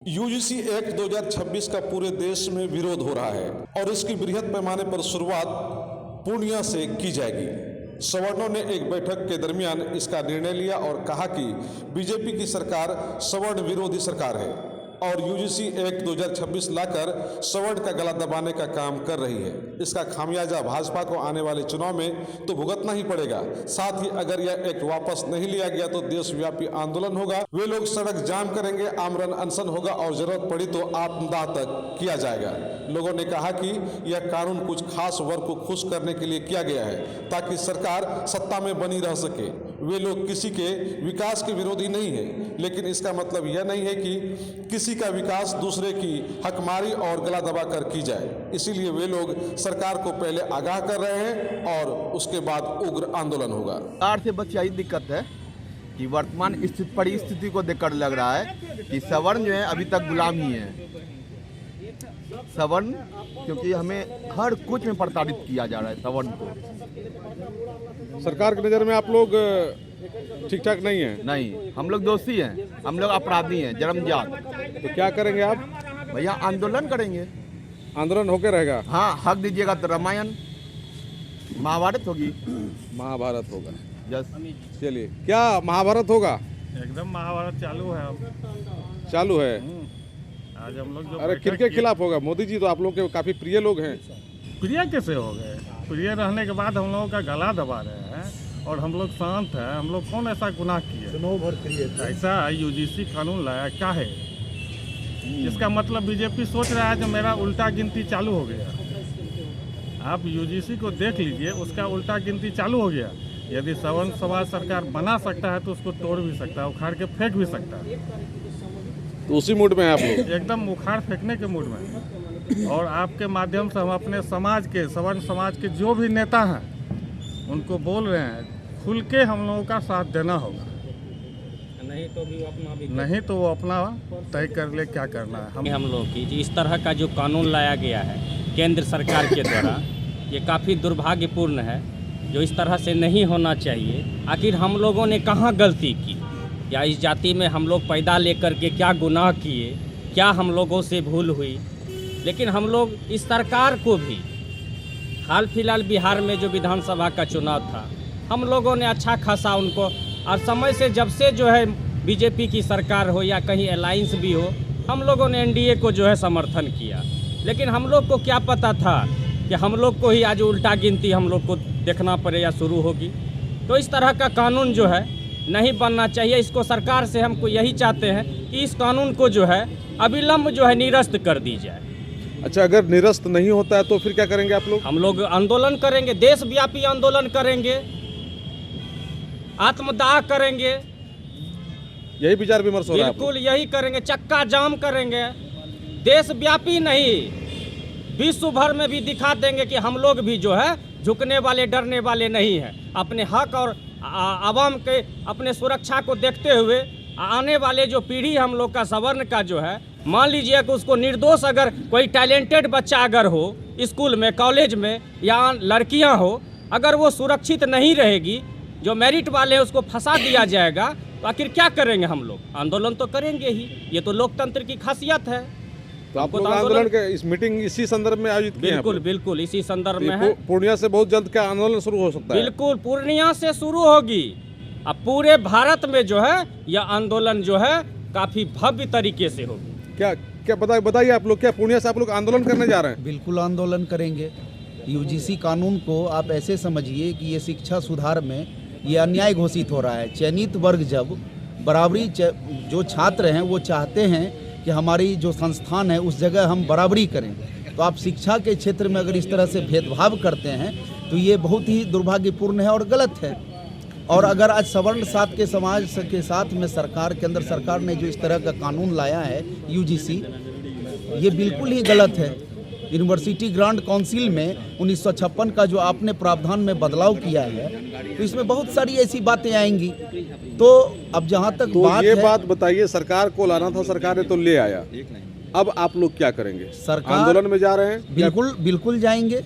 UGC act 2026 का पूरे देश में विरोध हो रहा है और इसकी बृहद पैमाने पर शुरुआत पूर्णिया से की जाएगी। सवर्णों ने एक बैठक के दरमियान इसका निर्णय लिया और कहा कि बीजेपी की सरकार सवर्ण विरोधी सरकार है और यूजीसी एक्ट 2026 लाकर सवर्ण का गला दबाने का काम कर रही है। इसका खामियाजा भाजपा को आने वाले चुनाव में तो भुगतना ही पड़ेगा। साथ ही अगर यह एक्ट वापस नहीं लिया गया तो देशव्यापी आंदोलन होगा। वे लोग सड़क जाम करेंगे, आमरण अनशन होगा और जरूरत पड़ी तो आत्मदाह तक किया जाएगा। लोगों ने कहा कि यह कानून कुछ खास वर्ग को खुश करने के लिए किया गया है ताकि सरकार सत्ता में बनी रह सके। वे लोग किसी के विकास के विरोधी नहीं है, लेकिन इसका मतलब यह नहीं है कि किसी का विकास दूसरे की हकमारी और गला दबाकर की जाए। इसीलिए वे लोग सरकार को पहले आगाह कर रहे हैं और उसके बाद उग्र आंदोलन होगा। सरकार से बस यही दिक्कत है कि वर्तमान परिस्थिति को देखकर लग रहा है कि सवर्ण जो है अभी तक गुलाम ही है। सवर्ण क्योंकि हमें हर कुछ में प्रताड़ित किया जा रहा है। सवर्ण को सरकार की नज़र में आप लोग ठीक ठाक नहीं है? नहीं, हम लोग दोषी हैं, हम लोग अपराधी हैं जन्मजात। तो क्या करेंगे आप? भैया आंदोलन करेंगे। आंदोलन होके रहेगा? हाँ, हक दीजिएगा तो रामायण महाभारत होगी। महाभारत होगा। यस, चलिए, क्या महाभारत होगा? एकदम महाभारत चालू है अब। चालू है? आज हम लोग जो अरे किनके खिलाफ होगा? मोदी जी तो आप लोग के काफी प्रिय लोग हैं। प्रिय कैसे हो गए? प्रिय रहने के बाद हम लोगों का गला दबा रहे हैं और हम लोग शांत हैं। हम लोग कौन ऐसा गुनाह किए? चुनाव भर प्रिय ऐसा यूजीसी कानून लाया क्या है? इसका मतलब बीजेपी सोच रहा है जो मेरा उल्टा गिनती चालू हो गया। आप यूजीसी को देख लीजिए, उसका उल्टा गिनती चालू हो गया। यदि सवर्ण समाज सरकार बना सकता है तो उसको तोड़ भी सकता है, उखाड़ के फेंक भी सकता है। तो उसी मूड में आप लोग? एकदम उखाड़ फेंकने के मूड में। और आपके माध्यम से हम अपने समाज के, सवर्ण समाज के जो भी नेता हैं उनको बोल रहे हैं, खुल के हम लोगों का साथ देना होगा। नहीं तो वो अपना तय कर ले क्या करना है। हम लोग की इस तरह का जो कानून लाया गया है केंद्र सरकार के द्वारा, ये काफ़ी दुर्भाग्यपूर्ण है, जो इस तरह से नहीं होना चाहिए। आखिर हम लोगों ने कहाँ गलती की, या इस जाति में हम लोग पैदा लेकर के क्या गुनाह किए, क्या हम लोगों से भूल हुई। लेकिन हम लोग इस सरकार को भी, हाल फिलहाल बिहार में जो विधानसभा का चुनाव था, हम लोगों ने अच्छा खासा उनको, और समय से जब से जो है बीजेपी की सरकार हो या कहीं अलायंस भी हो, हम लोगों ने एनडीए को जो है समर्थन किया। लेकिन हम लोग को क्या पता था कि हम लोग को ही आज उल्टा गिनती हम लोग को देखना पड़े या शुरू होगी। तो इस तरह का कानून जो है नहीं बनना चाहिए। इसको सरकार से हमको यही चाहते हैं कि इस कानून को जो है अविलंब जो है निरस्त कर दी जाए। अच्छा, अगर निरस्त नहीं होता है तो फिर क्या करेंगे आप लोग? हम लोग आंदोलन करेंगे, देशव्यापी आंदोलन करेंगे, आत्मदाह करेंगे। यही विचार विमर्श हो रहा है? बिल्कुल यही करेंगे, चक्का जाम करेंगे। देशव्यापी नहीं, विश्व भर में भी दिखा देंगे कि हम लोग भी जो है झुकने वाले, डरने वाले नहीं हैं। अपने हक और आवाम के अपने सुरक्षा को देखते हुए आने वाले जो पीढ़ी हम लोग का सवर्ण का जो है, मान लीजिए कि उसको निर्दोष, अगर कोई टैलेंटेड बच्चा अगर हो स्कूल में, कॉलेज में, या लड़कियां हो, अगर वो सुरक्षित नहीं रहेगी, जो मेरिट वाले हैं उसको फंसा दिया जाएगा, तो आखिर क्या करेंगे? हम लोग आंदोलन तो करेंगे ही। ये तो लोकतंत्र की खासियत है। तो आप लोग आंदोलन के इस मीटिंग इसी संदर्भ में आयोजित किए हैं? बिल्कुल बिल्कुल इसी संदर्भ में है। पूर्णिया से बहुत जल्द क्या आंदोलन शुरू हो सकता है? बिल्कुल पूर्णिया से शुरू होगी। अब पूरे भारत में जो है यह आंदोलन जो है काफी भव्य तरीके से होगी। क्या क्या बताइए आप लोग, क्या पूर्णिया से आप लोग आंदोलन करने जा रहे हैं? बिल्कुल आंदोलन करेंगे। यूजीसी कानून को आप ऐसे समझिए कि ये शिक्षा सुधार में ये अन्याय घोषित हो रहा है। चयनित वर्ग जब बराबरी, जो छात्र हैं वो चाहते हैं कि हमारी जो संस्थान है उस जगह हम बराबरी करें, तो आप शिक्षा के क्षेत्र में अगर इस तरह से भेदभाव करते हैं तो ये बहुत ही दुर्भाग्यपूर्ण है और गलत है। और अगर आज सवर्ण साथ के समाज के साथ में सरकार के अंदर सरकार ने जो इस तरह का कानून लाया है यूजीसी, ये बिल्कुल ही गलत है। यूनिवर्सिटी ग्रांट काउंसिल में 1956 का जो आपने प्रावधान में बदलाव किया है, तो इसमें बहुत सारी ऐसी बातें आएंगी। तो अब जहाँ तक तो बात ये है, बात बताइए, सरकार को लाना था, सरकार ने तो ले आया, अब आप लोग क्या करेंगे? सरकार आंदोलन में जा रहे हैं? बिल्कुल जाएंगे।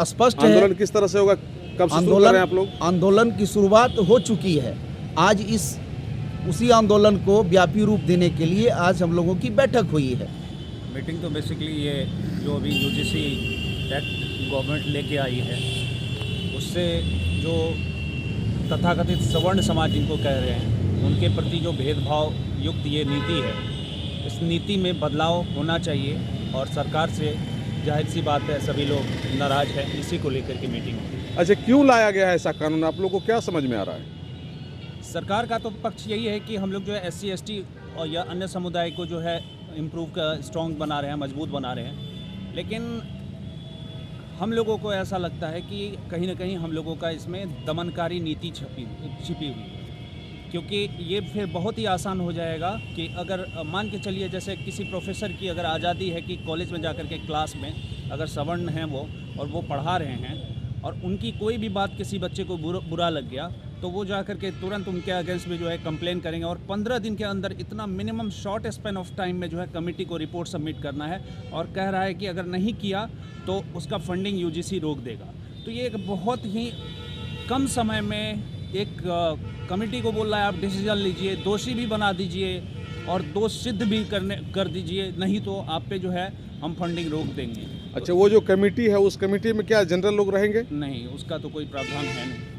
स्पष्ट है। आंदोलन किस तरह से होगा, कब से शुरू कर रहे हैं आप लोग? आंदोलन की शुरुआत हो चुकी है। आज इस उसी आंदोलन को व्यापी रूप देने के लिए आज हम लोगों की बैठक हुई है। मीटिंग तो बेसिकली ये जो अभी यूजीसी एक्ट गवर्नमेंट लेके आई है, उससे जो तथाकथित सवर्ण समाज जिनको कह रहे हैं, उनके प्रति जो भेदभाव युक्त ये नीति है, इस नीति में बदलाव होना चाहिए और सरकार से जाहिर सी बात है सभी लोग नाराज़ हैं, इसी को लेकर के मीटिंग हुई। अच्छा, क्यों लाया गया है ऐसा कानून? आप लोगों को क्या समझ में आ रहा है? सरकार का तो पक्ष यही है कि हम लोग जो है SC ST और या अन्य समुदाय को जो है इम्प्रूव का स्ट्रॉन्ग बना रहे हैं, मजबूत बना रहे हैं, लेकिन हम लोगों को ऐसा लगता है कि कहीं ना कहीं हम लोगों का इसमें दमनकारी नीति छिपी हुई है, क्योंकि ये फिर बहुत ही आसान हो जाएगा कि अगर मान के चलिए जैसे किसी प्रोफेसर की अगर आज़ादी है कि कॉलेज में जाकर के क्लास में अगर सवर्ण हैं वो और वो पढ़ा रहे हैं और उनकी कोई भी बात किसी बच्चे को बुरा लग गया तो वो जाकर के तुरंत उनके अगेंस्ट में जो है कंप्लेन करेंगे और 15 दिन के अंदर इतना minimum short span of time में जो है कमेटी को रिपोर्ट सबमिट करना है और कह रहा है कि अगर नहीं किया तो उसका फंडिंग यूजीसी रोक देगा। तो ये एक बहुत ही कम समय में एक कमेटी को बोल रहा है आप डिसीजन लीजिए, दोषी भी बना दीजिए और दोष सिद्ध भी कर दीजिए, नहीं तो आप पे जो है हम फंडिंग रोक देंगे। अच्छा, वो जो कमेटी है उस कमेटी में क्या जनरल लोग रहेंगे? नहीं, उसका तो कोई प्रावधान है नहीं,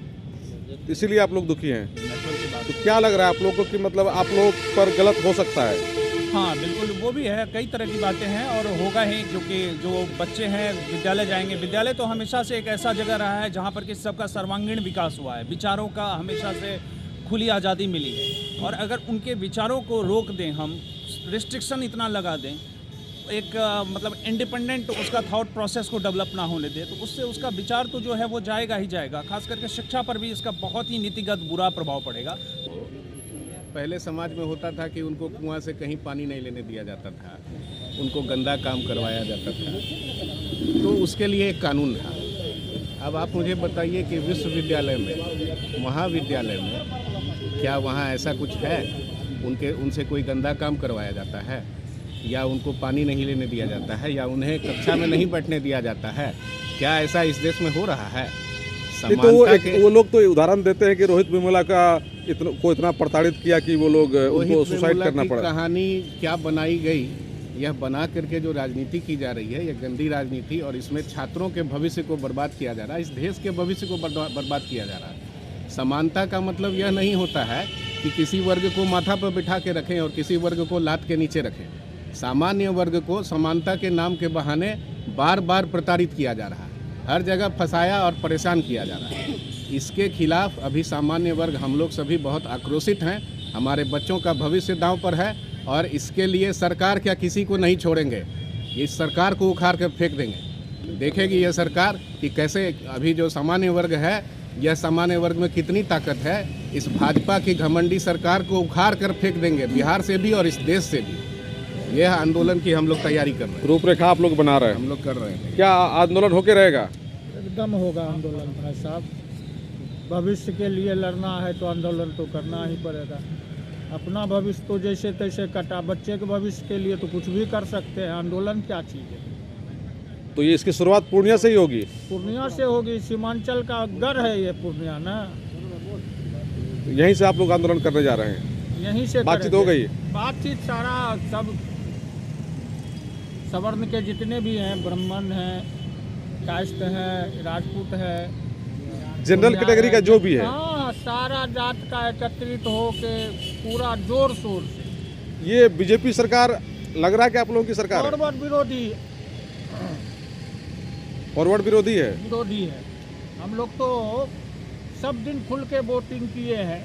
इसीलिए आप लोग दुखी हैं। नेचुरल की बात तो क्या लग रहा है आप लोगों को कि मतलब आप लोग पर गलत हो सकता है? हाँ बिल्कुल, वो भी है, कई तरह की बातें हैं और होगा ही, क्योंकि जो बच्चे हैं विद्यालय जाएंगे। विद्यालय तो हमेशा से एक ऐसा जगह रहा है जहाँ पर कि सबका सर्वांगीण विकास हुआ है, विचारों का हमेशा से खुली आज़ादी मिली है और अगर उनके विचारों को रोक दें, हम रिस्ट्रिक्शन इतना लगा दें, एक मतलब इंडिपेंडेंट उसका थॉट प्रोसेस को डेवलप ना होने दे, तो उससे उसका विचार तो जो है वो जाएगा ही जाएगा। खास करके शिक्षा पर भी इसका बहुत ही नीतिगत बुरा प्रभाव पड़ेगा। पहले समाज में होता था कि उनको कुआं से कहीं पानी नहीं लेने दिया जाता था, उनको गंदा काम करवाया जाता था, तो उसके लिए एक कानून था। अब आप मुझे बताइए कि विश्वविद्यालय में, महाविद्यालय में क्या वहाँ ऐसा कुछ है? उनसे कोई गंदा काम करवाया जाता है या उनको पानी नहीं लेने दिया जाता है या उन्हें कक्षा में नहीं बैठने दिया जाता है? क्या ऐसा इस देश में हो रहा है? तो वो लोग तो उदाहरण देते हैं कि रोहित वेमुला का इतना प्रताड़ित किया कि वो लोग उनको सुसाइड करना पड़ा। कहानी क्या बनाई गई, यह बना करके जो राजनीति की जा रही है, यह गंदी राजनीति, और इसमें छात्रों के भविष्य को बर्बाद किया जा रहा है, इस देश के भविष्य को बर्बाद किया जा रहा है। समानता का मतलब यह नहीं होता है कि किसी वर्ग को माथा पर बिठा के रखें और किसी वर्ग को लात के नीचे रखें। सामान्य वर्ग को समानता के नाम के बहाने बार बार प्रताड़ित किया जा रहा है, हर जगह फंसाया और परेशान किया जा रहा है। इसके खिलाफ अभी सामान्य वर्ग, हम लोग सभी बहुत आक्रोशित हैं। हमारे बच्चों का भविष्य दांव पर है और इसके लिए सरकार क्या किसी को नहीं छोड़ेंगे, इस सरकार को उखाड़ कर फेंक देंगे। देखेगी यह सरकार कि कैसे अभी जो सामान्य वर्ग है, यह सामान्य वर्ग में कितनी ताकत है। इस भाजपा की घमंडी सरकार को उखाड़ कर फेंक देंगे, बिहार से भी और इस देश से भी। यह आंदोलन की हम लोग तैयारी कर रहे हैं, रूपरेखा आप लोग बना रहे हैं, हम लोग कर रहे हैं। क्या आंदोलन होके रहेगा? एकदम होगा आंदोलन भाई साहब, भविष्य के लिए लड़ना है तो आंदोलन तो करना ही पड़ेगा। अपना भविष्य तो जैसे तैसे कटा, बच्चे के भविष्य के लिए तो कुछ भी कर सकते हैं, आंदोलन क्या चीज़ है। तो ये इसकी शुरुआत पूर्णिया से ही होगी? पूर्णिया से होगी, सीमांचल का गढ़ है ये पूर्णिया ना, यहीं से आप लोग आंदोलन करने जा रहे हैं? यहीं से बातचीत हो गई? बातचीत सारा सब सवर्ण के जितने भी हैं, ब्राह्मण हैं, कास्ट हैं, राजपूत है, जनरल कैटेगरी का जो भी है, हाँ सारा जात का एकत्रित हो के पूरा जोर शोर से। ये बीजेपी सरकार लग रहा है कि आप लोगों की सरकार है? फॉरवर्ड विरोधी, फॉरवर्ड विरोधी है, विरोधी है। हम लोग तो सब दिन खुल के वोटिंग किए हैं।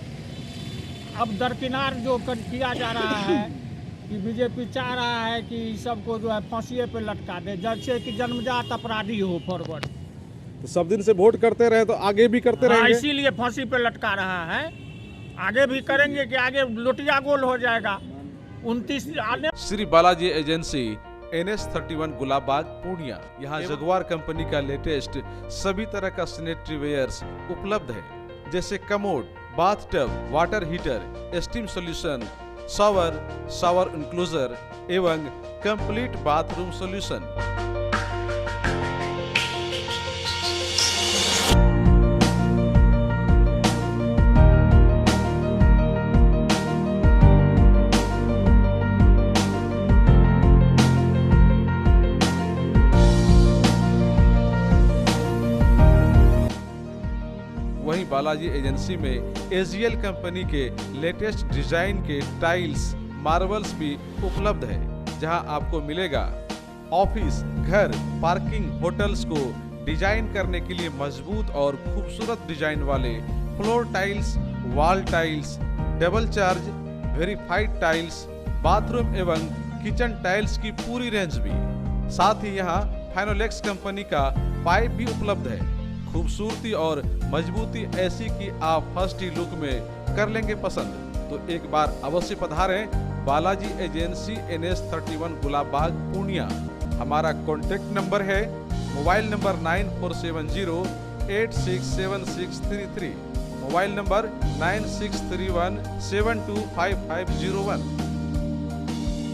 अब दरकिनार जो किया जा रहा है कि बीजेपी चाह रहा है कि सबको जो है फांसी पे लटका दे, जैसे कि जन्मजात अपराधी हो फॉरवर्ड। तो सब दिन से वोट करते रहे तो आगे भी करते रहेंगे? इसीलिए फांसी पे लटका रहा है, आगे भी करेंगे कि आगे लोटिया गोल हो जाएगा 29 आने। Shri Balaji agency, NH31 Gulabbagh, Purnia. यहाँ जगुआर कंपनी का लेटेस्ट सभी तरह का सैनिटरी वेयर्स उपलब्ध है, जैसे commode, bathtub, water heater, steam solution, shower enclosure एवं complete bathroom solution. Balaji agency में एजीएल कंपनी के लेटेस्ट डिजाइन के टाइल्स, मार्बल्स भी उपलब्ध है, जहां आपको मिलेगा ऑफिस, घर, पार्किंग, होटल्स को डिजाइन करने के लिए मजबूत और खूबसूरत डिजाइन वाले floor tiles, wall tiles, double charge, verified tiles, bathroom एवं किचन टाइल्स की पूरी रेंज भी। साथ ही यहाँ फाइनोलेक्स कंपनी का पाइप भी उपलब्ध है। खूबसूरती और मजबूती ऐसी कि आप फर्स्ट ही लुक में कर लेंगे पसंद। तो एक बार अवश्य पधारें बालाजी एजेंसी NH31 गुलाब बाग पूर्णिया। हमारा कॉन्टेक्ट नंबर है मोबाइल नंबर 9470867633, मोबाइल नंबर 9631725501।